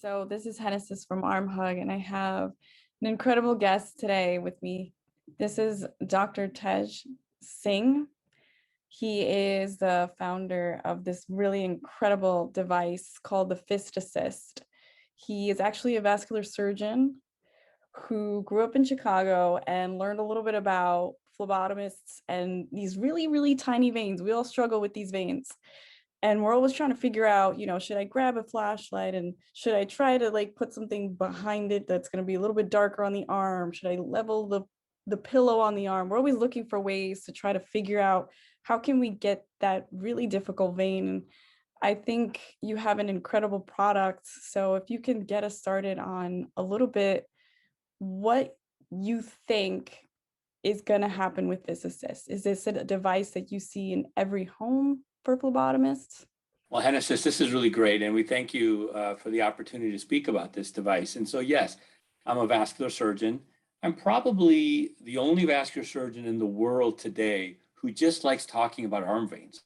So this is Genesis from Arm Hug, and I have an incredible guest today with me. This is Dr. Tej Singh. He is the founder of this really incredible device called the Fist Assist. He is actually a vascular surgeon who grew up in Chicago and learned a little bit about phlebotomists and these really, really tiny veins. We all struggle with these veins. And we're always trying to figure out, should I grab a flashlight and should I try to like put something behind it that's going to be a little bit darker on the arm? Should I level the pillow on the arm? We're always looking for ways to try to figure out how can we get that really difficult vein. I think you have an incredible product. So if you can get us started on a little bit what you think is going to happen with this assist. Is this a device that you see in every home for phlebotomists? Well, Genesis, this is really great, and we thank you for the opportunity to speak about this device. And so, yes, I'm a vascular surgeon. I'm probably the only vascular surgeon in the world today who just likes talking about arm veins.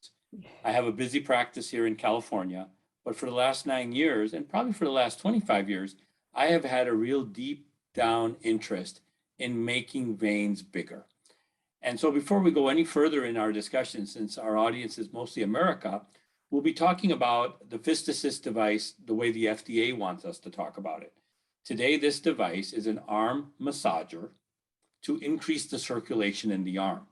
I have a busy practice here in California, but for the last 9 years, and probably for the last 25 years, I have had a real deep down interest in making veins bigger. And so before we go any further in our discussion, since our audience is mostly America, we'll be talking about the Fist Assist device the way the FDA wants us to talk about it. Today, this device is an arm massager to increase the circulation in the arm.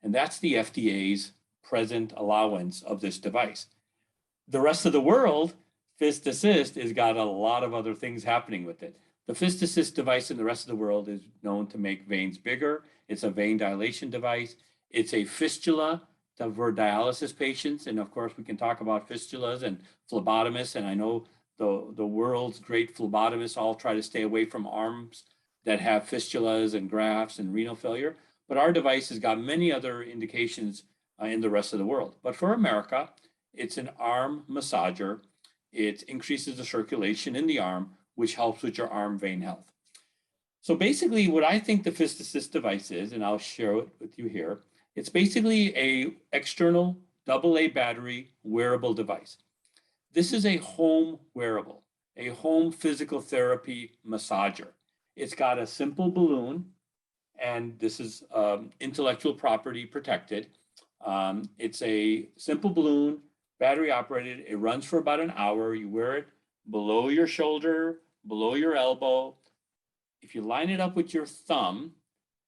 And that's the FDA's present allowance of this device. The rest of the world, Fist Assist has got a lot of other things happening with it. The Fist Assist device in the rest of the world is known to make veins bigger. It's a vein dilation device. It's a fistula for dialysis patients. And of course, we can talk about fistulas and phlebotomists. And I know the world's great phlebotomists all try to stay away from arms that have fistulas and grafts and renal failure. But our device has got many other indications in the rest of the world. But for America, it's an arm massager. It increases the circulation in the arm, which helps with your arm vein health. So basically what I think the Fist Assist device is, and I'll share it with you here, it's basically a external AA battery wearable device. This is a home wearable, a home physical therapy massager. It's got a simple balloon, and this is intellectual property protected. It's a simple balloon, battery operated. It runs for about an hour. You wear it below your shoulder, below your elbow. If you line it up with your thumb,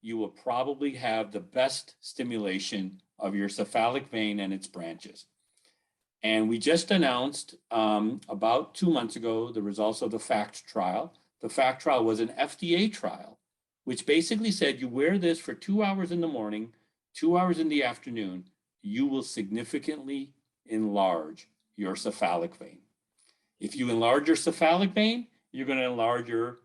you will probably have the best stimulation of your cephalic vein and its branches. And we just announced about 2 months ago the results of the FACT trial. The FACT trial was an FDA trial, which basically said you wear this for 2 hours in the morning, 2 hours in the afternoon, you will significantly enlarge your cephalic vein. If you enlarge your cephalic vein, you're going to enlarge your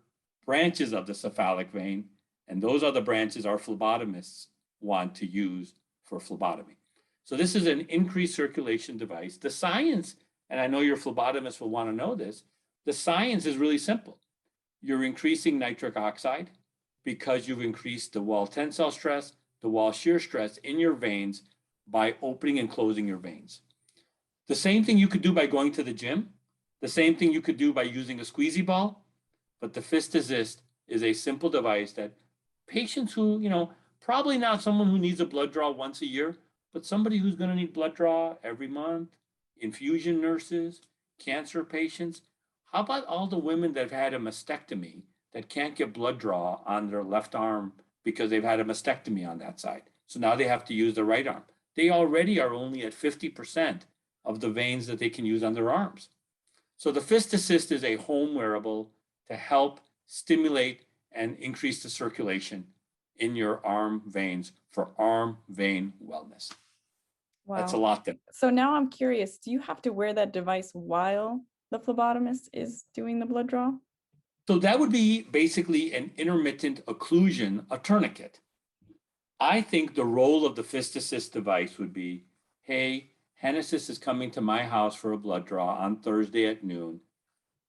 branches of the cephalic vein, and those other branches our phlebotomists want to use for phlebotomy. So this is an increased circulation device. The science, and I know your phlebotomists will want to know this, the science is really simple. You're increasing nitric oxide because you've increased the wall tensile stress, the wall shear stress in your veins by opening and closing your veins. The same thing you could do by going to the gym, the same thing you could do by using a squeezy ball, but the Fist Assist is a simple device that patients who, probably not someone who needs a blood draw once a year, but somebody who's going to need blood draw every month, infusion nurses, cancer patients. How about all the women that have had a mastectomy that can't get blood draw on their left arm because they've had a mastectomy on that side? So now they have to use the right arm. They already are only at 50% of the veins that they can use on their arms. So the Fist Assist is a home wearable to help stimulate and increase the circulation in your arm veins for arm vein wellness. Wow. That's a lot there. So now I'm curious, do you have to wear that device while the phlebotomist is doing the blood draw? So that would be basically an intermittent occlusion, a tourniquet. I think the role of the Fist Assist device would be, hey, Genesis is coming to my house for a blood draw on Thursday at noon.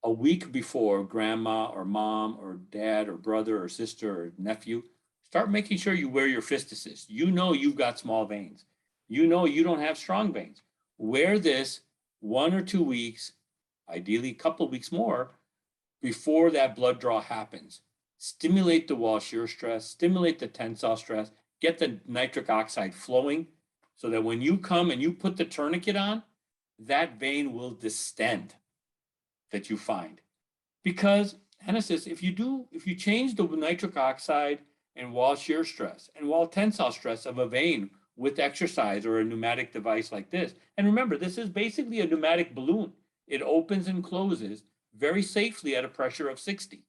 A week before, grandma or mom or dad or brother or sister or nephew, start making sure you wear your Fist Assist. You know you've got small veins. You know you don't have strong veins. Wear this 1 or 2 weeks, ideally a couple of weeks more, before that blood draw happens. Stimulate the wall shear stress, stimulate the tensile stress, get the nitric oxide flowing so that when you come and you put the tourniquet on, that vein will distend that you find. Because Hannah says, if you change the nitric oxide and wall shear stress and wall tensile stress of a vein with exercise or a pneumatic device like this, and remember, this is basically a pneumatic balloon. It opens and closes very safely at a pressure of 60.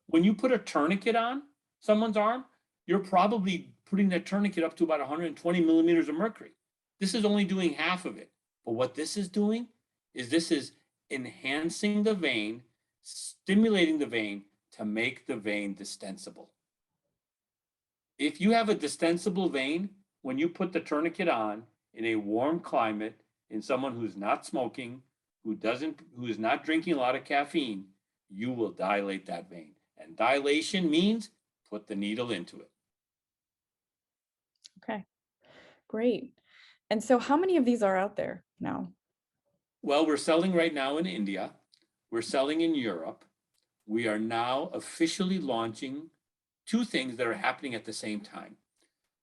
When you put a tourniquet on someone's arm, you're probably putting that tourniquet up to about 120 millimeters of mercury. This is only doing half of it. But what this is doing is this is enhancing the vein, stimulating the vein to make the vein distensible. If you have a distensible vein, when you put the tourniquet on in a warm climate, in someone who's not smoking, who is not drinking a lot of caffeine, you will dilate that vein. And dilation means put the needle into it. Okay, great. And so how many of these are out there now? Well, we're selling right now in India. We're selling in Europe. We are now officially launching two things that are happening at the same time.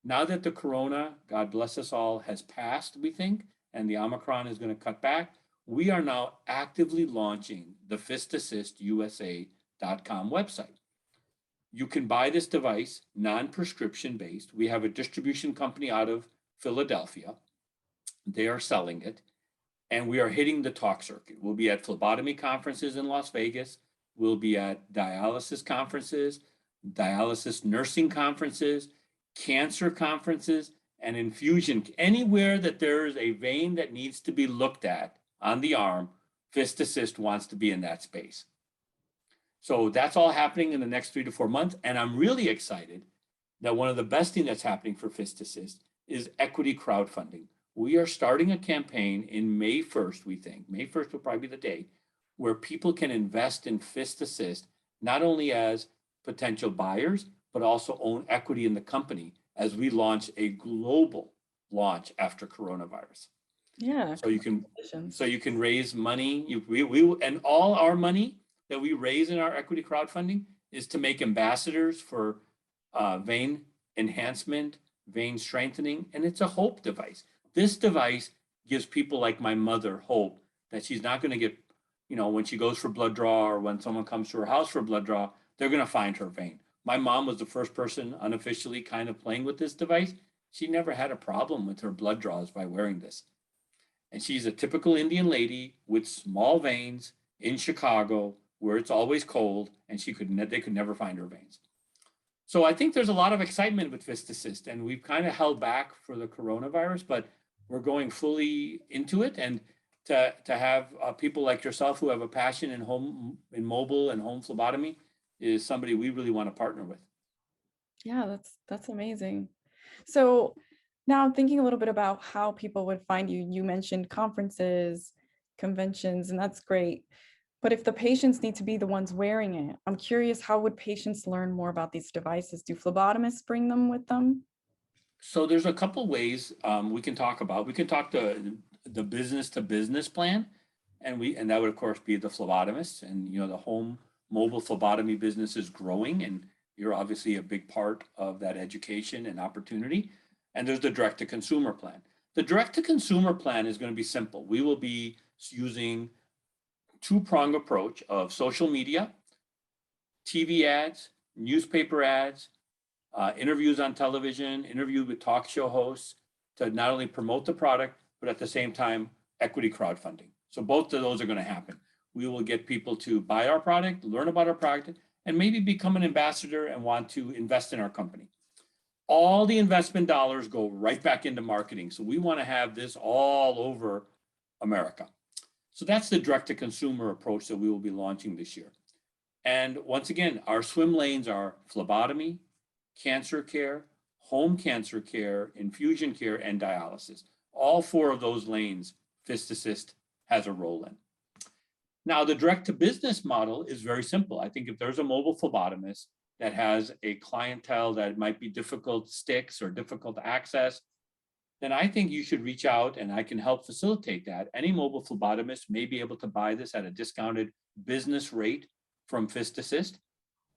Now that the corona, God bless us all, has passed, we think, and the Omicron is going to cut back, we are now actively launching the FistAssistUSA.com website. You can buy this device non-prescription based. We have a distribution company out of Philadelphia. They are selling it, and we are hitting the talk circuit. We'll be at phlebotomy conferences in Las Vegas. We'll be at dialysis conferences, dialysis nursing conferences, cancer conferences, and infusion. Anywhere that there is a vein that needs to be looked at on the arm, FistAssist wants to be in that space. So that's all happening in the next 3 to 4 months. And I'm really excited that one of the best things that's happening for FistAssist is equity crowdfunding. We are starting a campaign in May 1st, we think. May 1st will probably be the date, where people can invest in FistAssist, not only as potential buyers, but also own equity in the company as we launch a global launch after coronavirus. Yeah. So you can raise money. And all our money that we raise in our equity crowdfunding is to make ambassadors for vein enhancement, vein strengthening, and it's a hope device. This device gives people like my mother hope that she's not going to get, when she goes for blood draw or when someone comes to her house for blood draw, they're going to find her vein. My mom was the first person unofficially kind of playing with this device. She never had a problem with her blood draws by wearing this. And she's a typical Indian lady with small veins in Chicago where it's always cold, and they could never find her veins. So I think there's a lot of excitement with FistAssist, and we've kind of held back for the coronavirus, but we're going fully into it. And to have people like yourself who have a passion in mobile and home phlebotomy is somebody we really want to partner with. Yeah, that's amazing. So now I'm thinking a little bit about how people would find you. You mentioned conferences, conventions, and that's great. But if the patients need to be the ones wearing it, I'm curious, how would patients learn more about these devices? Do phlebotomists bring them with them? So there's a couple ways we can talk about. We can talk the business to business plan, and that would of course be the phlebotomists, and the home mobile phlebotomy business is growing, and you're obviously a big part of that education and opportunity. And there's the direct to consumer plan. The direct to consumer plan is going to be simple. We will be using two-prong approach of social media, TV ads, newspaper ads, interviews on television, interview with talk show hosts to not only promote the product, but at the same time, equity crowdfunding. So both of those are going to happen. We will get people to buy our product, learn about our product, and maybe become an ambassador and want to invest in our company. All the investment dollars go right back into marketing. So we want to have this all over America. So that's the direct to consumer approach that we will be launching this year. And once again, our swim lanes are phlebotomy, cancer care, home cancer care, infusion care, and dialysis. All 4 of those lanes, FistAssist has a role in. Now, the direct to business model is very simple. I think if there's a mobile phlebotomist that has a clientele that might be difficult sticks or difficult to access, then I think you should reach out and I can help facilitate that. Any mobile phlebotomist may be able to buy this at a discounted business rate from fist assist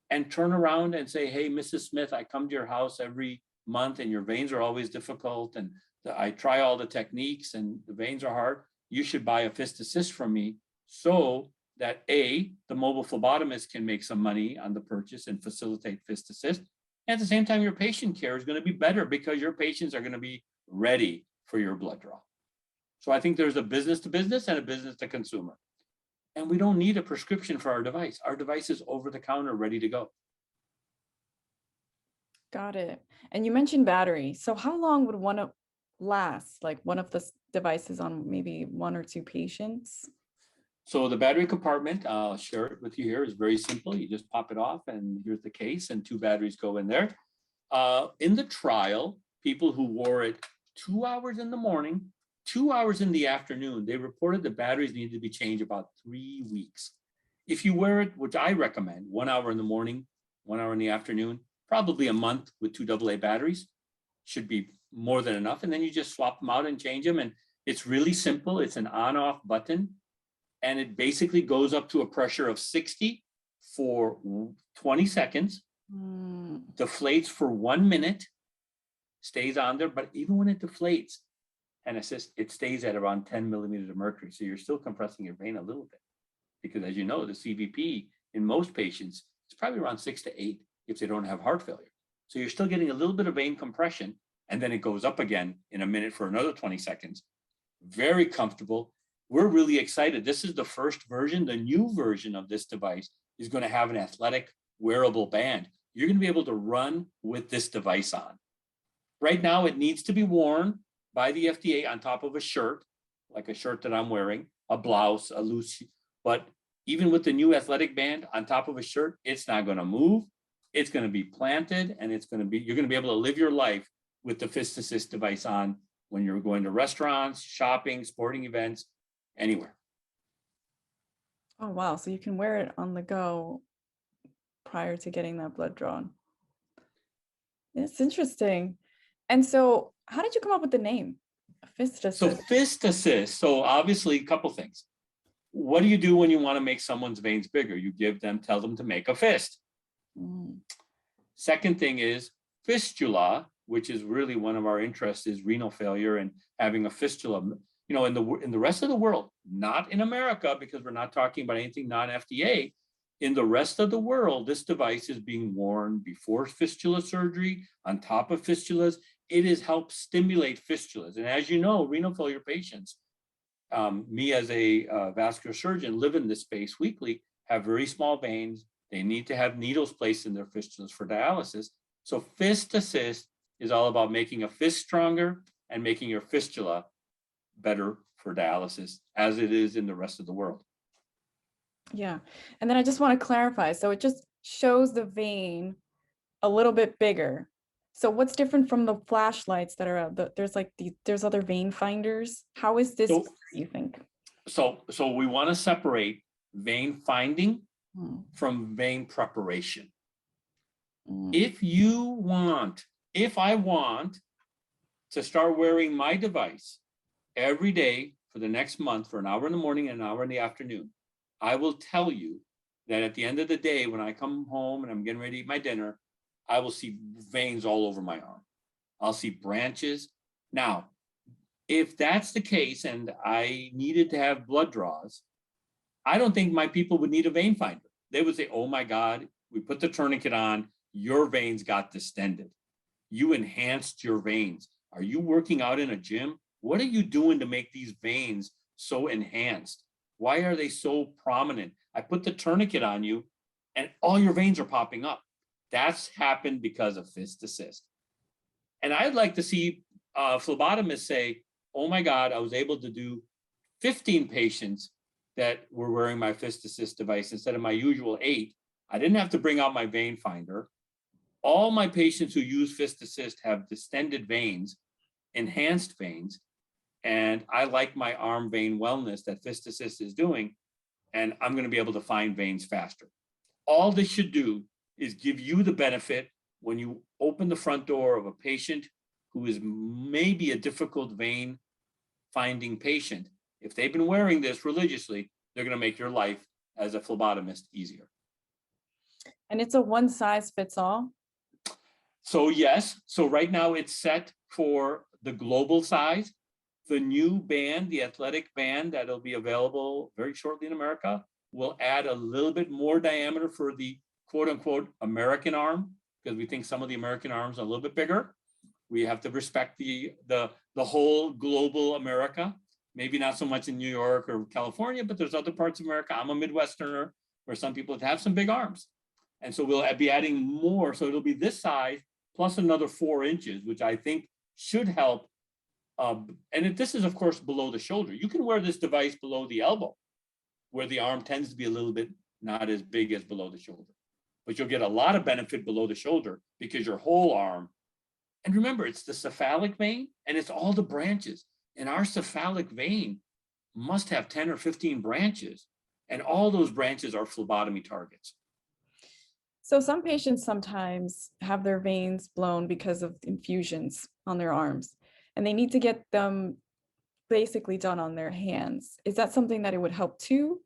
and turn around and say, hey, Mrs. Smith, I come to your house every month and your veins are always difficult. And I try all the techniques and the veins are hard. You should buy a fist assist from me so that A, the mobile phlebotomist can make some money on the purchase and facilitate fist assist. And at the same time, your patient care is going to be better because your patients are going to be ready for your blood draw. So I think there's a business to business and a business to consumer. And we don't need a prescription for our device. Our device is over the counter, ready to go. Got it. And you mentioned battery. So how long would one last, like one of the devices on maybe one or two patients? So the battery compartment, I'll share it with you here, is very simple. You just pop it off and here's the case and 2 batteries go in there. In the trial, people who wore it 2 hours in the morning, 2 hours in the afternoon, they reported the batteries needed to be changed about 3 weeks. If you wear it, which I recommend, 1 hour in the morning, 1 hour in the afternoon, probably a month with 2 AA batteries should be more than enough. And then you just swap them out and change them. And it's really simple. It's an on-off button. And it basically goes up to a pressure of 60 for 20 seconds, deflates for 1 minute, stays on there. But even when it deflates and assists, it stays at around 10 millimeters of mercury. So you're still compressing your vein a little bit. Because as you know, the CVP in most patients is probably around 6 to 8 if they don't have heart failure. So you're still getting a little bit of vein compression, and then it goes up again in a minute for another 20 seconds. Very comfortable. We're really excited. This is the first version. The new version of this device is going to have an athletic wearable band. You're going to be able to run with this device on. Right now, it needs to be worn by the FDA on top of a shirt, like a shirt that I'm wearing, a blouse, a loose, but even with the new athletic band on top of a shirt, it's not going to move. It's going to be planted, and you're going to be able to live your life with the fist assist device on when you're going to restaurants, shopping, sporting events, anywhere. Oh, wow. So you can wear it on the go prior to getting that blood drawn. It's interesting. And so how did you come up with the name? Fist assist. So fist assist. So obviously a couple things. What do you do when you want to make someone's veins bigger? You tell them to make a fist. Second thing is fistula, which is really one of our interests, is renal failure and having a fistula. You know, in the rest of the world, not in America, because we're not talking about anything non-FDA. In the rest of the world, this device is being worn before fistula surgery, on top of fistulas. It has helped stimulate fistulas. And as you know, renal failure patients, me as a vascular surgeon, live in this space weekly, have very small veins. They need to have needles placed in their fistulas for dialysis. So fist assist is all about making a fist stronger and making your fistula better for dialysis, as it is in the rest of the world. Yeah. And then I just want to clarify. So it just shows the vein a little bit bigger. So what's different from the flashlights that are out? There's other vein finders. How is this, you think? So we want to separate vein finding from vein preparation. If I want to start wearing my device every day for the next month for an hour in the morning and an hour in the afternoon, I will tell you that at the end of the day, when I come home and I'm getting ready to eat my dinner, I will see veins all over my arm. I'll see branches. Now, if that's the case and I needed to have blood draws, I don't think my people would need a vein finder. They would say, oh my God, we put the tourniquet on, your veins got distended. You enhanced your veins. Are you working out in a gym? What are you doing to make these veins so enhanced? Why are they so prominent? I put the tourniquet on you and all your veins are popping up. That's happened because of fist assist. And I'd like to see phlebotomists say, oh my God, I was able to do 15 patients that were wearing my fist assist device instead of my usual 8. I didn't have to bring out my vein finder. All my patients who use fist assist have distended veins, enhanced veins, and I like my arm vein wellness that fist assist is doing, and I'm going to be able to find veins faster. All this should do is give you the benefit when you open the front door of a patient who is maybe a difficult vein finding patient. If they've been wearing this religiously, they're going to make your life as a phlebotomist easier. And it's a one size fits all. So yes, so right now it's set for the global size. The new band, the athletic band that'll be available very shortly in America, will add a little bit more diameter for the quote unquote American arm, because we think some of the American arms are a little bit bigger. We have to respect the whole global America. Maybe not so much in New York or California, but there's other parts of America. I'm a Midwesterner where some people have some big arms. And so we'll be adding more. So it'll be this size plus another 4 inches, which I think should help. And this is, of course, below the shoulder. You can wear this device below the elbow, where the arm tends to be a little bit not as big as below the shoulder. But you'll get a lot of benefit below the shoulder because your whole arm. And remember, it's the cephalic vein and it's all the branches. And our cephalic vein must have 10 or 15 branches. And all those branches are phlebotomy targets. So some patients sometimes have their veins blown because of infusions on their arms, and they need to get them basically done on their hands. Is that something that it would help too?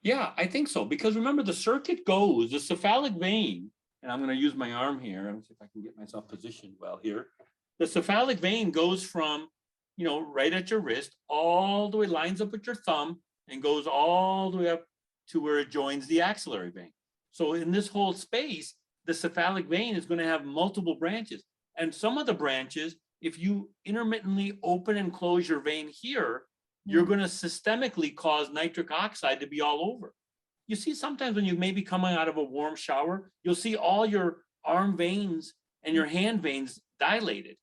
Yeah, I think so. Because remember, the circuit goes, the cephalic vein, and I'm going to use my arm here. Let's see if I can get myself positioned well here. The cephalic vein goes from, right at your wrist, all the way, lines up with your thumb, and goes all the way up to where it joins the axillary vein. So in this whole space, the cephalic vein is going to have multiple branches. And some of the branches, if you intermittently open and close your vein here, you're going to systemically cause nitric oxide to be all over. You see, sometimes when you may be coming out of a warm shower, you'll see all your arm veins and your hand veins dilated.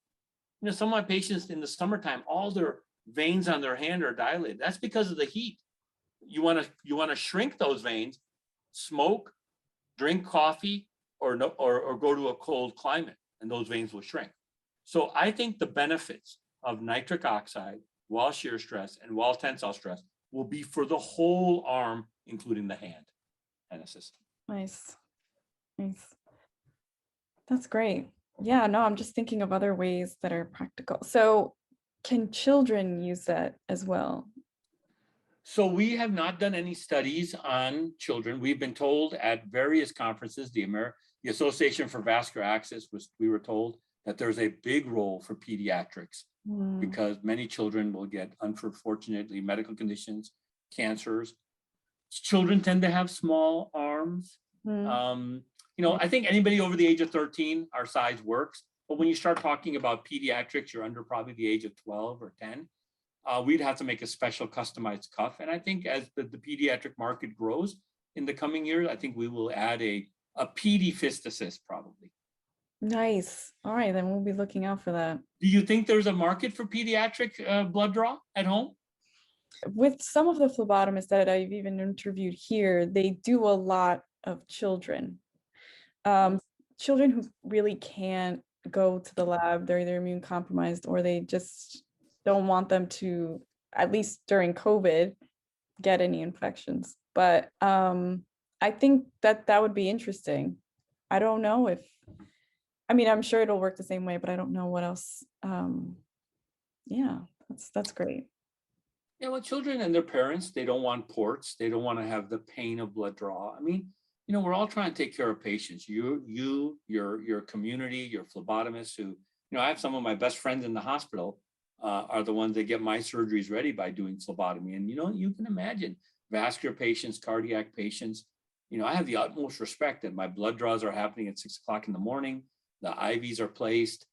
Some of my patients in the summertime, all their veins on their hand are dilated. That's because of the heat. You want to shrink those veins, smoke, drink coffee, or go to a cold climate, and those veins will shrink. So I think the benefits of nitric oxide, wall shear stress, and wall tensile stress will be for the whole arm, including the hand and the system. Nice. That's great. Yeah, no, I'm just thinking of other ways that are practical. So can children use that as well? So we have not done any studies on children. We've been told at various conferences, the Association for Vascular Access, we were told that there's a big role for pediatrics because many children will get, unfortunately, medical conditions, cancers. Children tend to have small arms. I think anybody over the age of 13, our size works. But when you start talking about pediatrics, you're under probably the age of 12 or 10. We'd have to make a special customized cuff. And I think as the pediatric market grows in the coming years, I think we will add a PD fist assist probably. Nice. All right, then we'll be looking out for that. Do you think there's a market for pediatric blood draw at home? With some of the phlebotomists that I've even interviewed here, they do a lot of children. Children who really can't go to the lab, they're either immune compromised or they just don't want them to, at least during COVID, get any infections. But I think that would be interesting. I don't know I'm sure it'll work the same way, but I don't know what else. Yeah, that's great. Yeah, well, children and their parents, they don't want ports. They don't want to have the pain of blood draw. We're all trying to take care of patients. Your community, your phlebotomists who, I have some of my best friends in the hospital are the ones that get my surgeries ready by doing phlebotomy. And, you can imagine vascular patients, cardiac patients. I have the utmost respect that my blood draws are happening at 6 o'clock in the morning. The IVs are placed.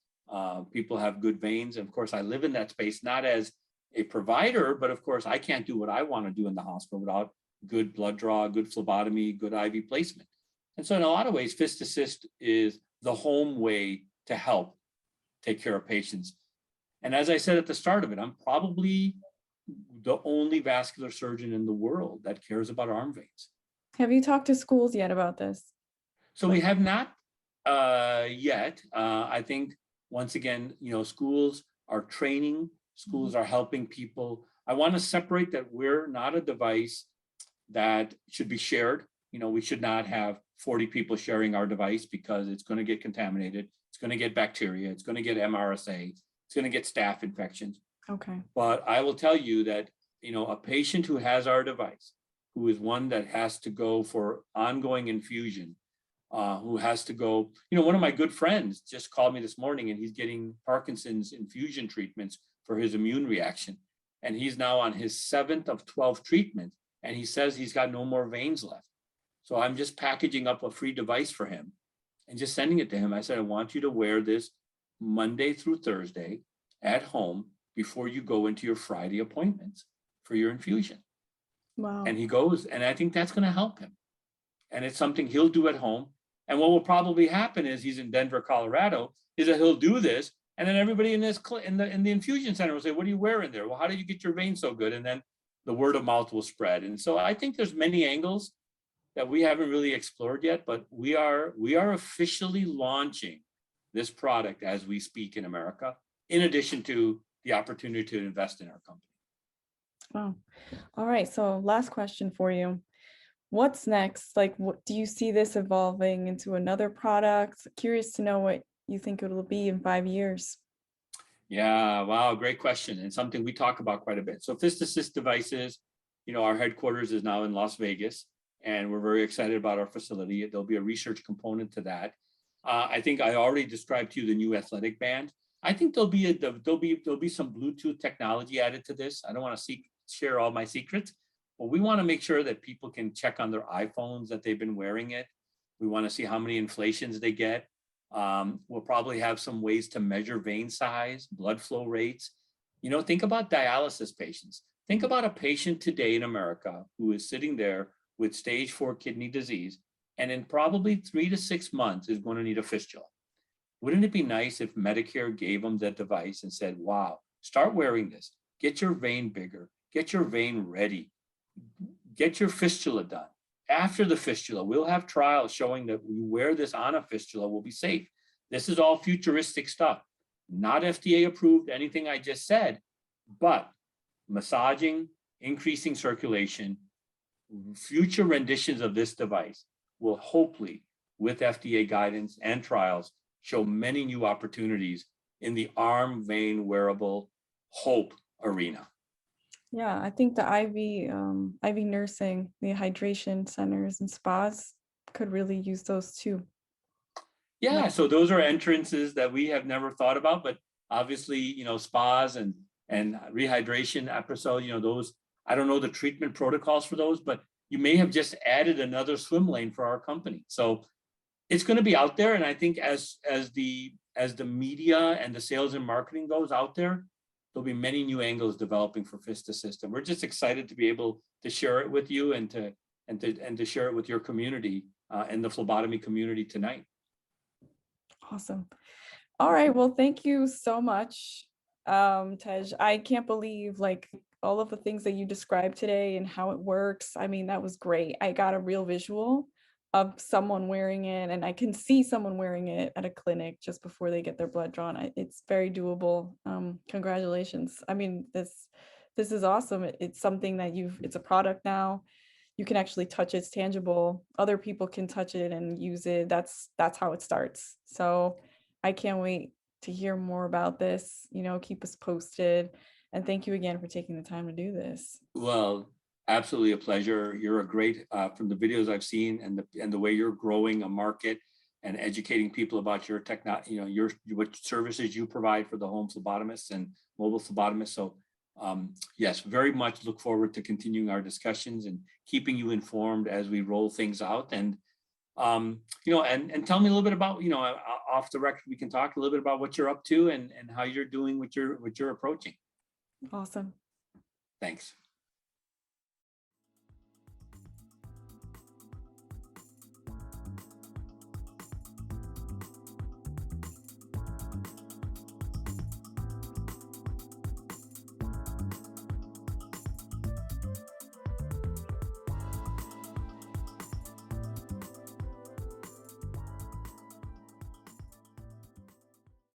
People have good veins. And of course, I live in that space, not as a provider, but of course, I can't do what I want to do in the hospital without good blood draw, good phlebotomy, good IV placement. And so in a lot of ways, fist assist is the home way to help take care of patients. And as I said at the start of it, I'm probably the only vascular surgeon in the world that cares about arm veins. Have you talked to schools yet about this? So we have not yet. I think, once again, schools are training, schools are helping people. I want to separate that we're not a device that should be shared. We should not have 40 people sharing our device because it's going to get contaminated. It's going to get bacteria. It's going to get MRSA. It's going to get staph infections. Okay. But I will tell you that, a patient who has our device, who is one that has to go for ongoing infusion, who has to go. One of my good friends just called me this morning, and he's getting Parkinson's infusion treatments for his immune reaction. And he's now on his 7th of 12 treatment, and he says he's got no more veins left. So I'm just packaging up a free device for him and just sending it to him. I said, I want you to wear this Monday through Thursday at home before you go into your Friday appointments for your infusion. Wow. And he goes, and I think that's going to help him. And it's something he'll do at home. And what will probably happen is, he's in Denver, Colorado, is that he'll do this. And then everybody in the infusion center will say, what are you wearing there? Well, how did you get your veins so good? And then the word of mouth will spread. And so I think there's many angles that we haven't really explored yet, but we are officially launching this product as we speak in America, in addition to the opportunity to invest in our company. Wow. All right. So last question for you. What's next? Like, what do you see this evolving into another product? Curious to know what you think it will be in 5 years. Yeah, wow, great question. And something we talk about quite a bit. So Fist Assist devices, our headquarters is now in Las Vegas, and we're very excited about our facility. There'll be a research component to that. I think I already described to you the new athletic band. I think there'll be some Bluetooth technology added to this. I don't want to share all my secrets, but we want to make sure that people can check on their iPhones that they've been wearing it. We want to see how many inflations they get. We'll probably have some ways to measure vein size, blood flow rates. Think about dialysis patients. Think about a patient today in America who is sitting there with stage 4 kidney disease, and in probably 3 to 6 months is going to need a fistula. Wouldn't it be nice if Medicare gave them that device and said, wow, start wearing this, get your vein bigger, get your vein ready, get your fistula done. After the fistula, we'll have trials showing that we wear this on a fistula will be safe. This is all futuristic stuff, not FDA approved, anything I just said, but massaging, increasing circulation, future renditions of this device will hopefully, with FDA guidance and trials, show many new opportunities in the arm vein wearable hope arena. Yeah, I think the IV nursing, the hydration centers and spas could really use those too. Yeah, so those are entrances that we have never thought about, but obviously, spas and rehydration episode, those, I don't know the treatment protocols for those, but you may have just added another swim lane for our company. So it's going to be out there. And I think as the media and the sales and marketing goes out there, there'll be many new angles developing for Fist Assist. And we're just excited to be able to share it with you and to share it with your community and the phlebotomy community tonight. Awesome. All right. Well, thank you so much, Tej. I can't believe all of the things that you described today and how it works. I mean, that was great. I got a real visual of someone wearing it, and I can see someone wearing it at a clinic just before they get their blood drawn. It's very doable. Congratulations. I mean, this is awesome. It's something that it's a product now. You can actually touch it. It's tangible. Other people can touch it and use it. That's how it starts. So I can't wait to hear more about this. Keep us posted. And thank you again for taking the time to do this. Well, absolutely a pleasure. You're a great, from the videos I've seen and the way you're growing a market and educating people about your technology, what services you provide for the home phlebotomists and mobile phlebotomists. So yes, very much look forward to continuing our discussions and keeping you informed as we roll things out. And and tell me a little bit about, off the record, we can talk a little bit about what you're up to and how you're doing what you're approaching. Awesome. Thanks.